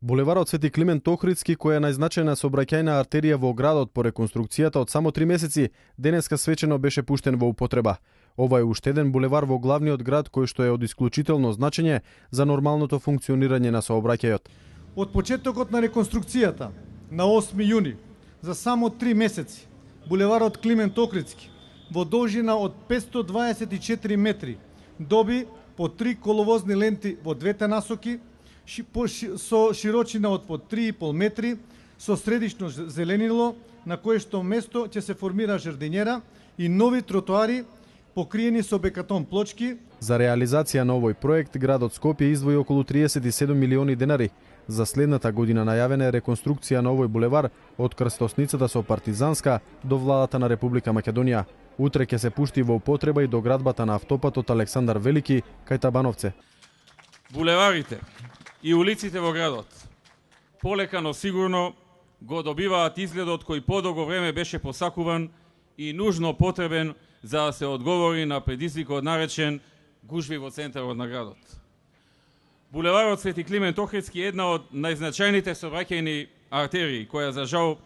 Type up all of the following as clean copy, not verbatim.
Булеварот Свети Климент Охридски, која е најзначајна сообраќајна артерија во градот по реконструкцијата од само 3 месеци, денеска свечено беше пуштен во употреба. Ова е уште еден булевар во главниот град кој што е од исклучително значење за нормалното функционирање на сообраќајот. Од почетокот на реконструкцијата на 8 јуни за само 3 месеци, булеварот Климент Охридски во должина од 524 метри доби по 3 коловозни ленти во двете насоки, со широчина од по 3,5 метри, со средишно зеленило, на кое што место ќе се формира жардинјера и нови тротоари покриени со бекатон плочки. За реализација на овој проект, градот Скопје издвои околу 37 милиони денари. За следната година најавена е реконструкција на овој булевар од крстосницата со Партизанска до владата на Република Македонија. Утре ќе се пушти во употреба и доградбата на автопатот Александар Велики кај Табановце. Булеварите и улиците во градот полека но сигурно го добиваат изгледот кој подолго време беше посакуван и нужно потребен за да се одговори на предизвикот наречен гужви во центарот на градот. Булеварот Свети Климент Охридски е една од најзначајните сообраќајни артерии која за жал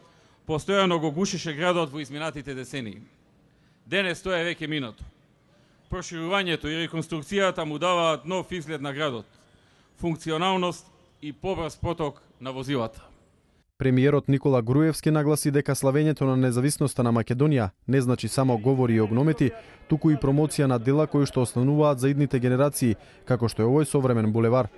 постојано го гушеше градот во изминатите децении. Денес тоа е веќе минато. Проширувањето и реконструкцијата му даваат нов изглед на градот, функционалност и побрз поток на возилата. Премиерот Никола Груевски нагласи дека славењето на независноста на Македонија не значи само говори и огномети, туку и промоција на дела кои што остануваат за идните генерации, како што е овој современ булевар.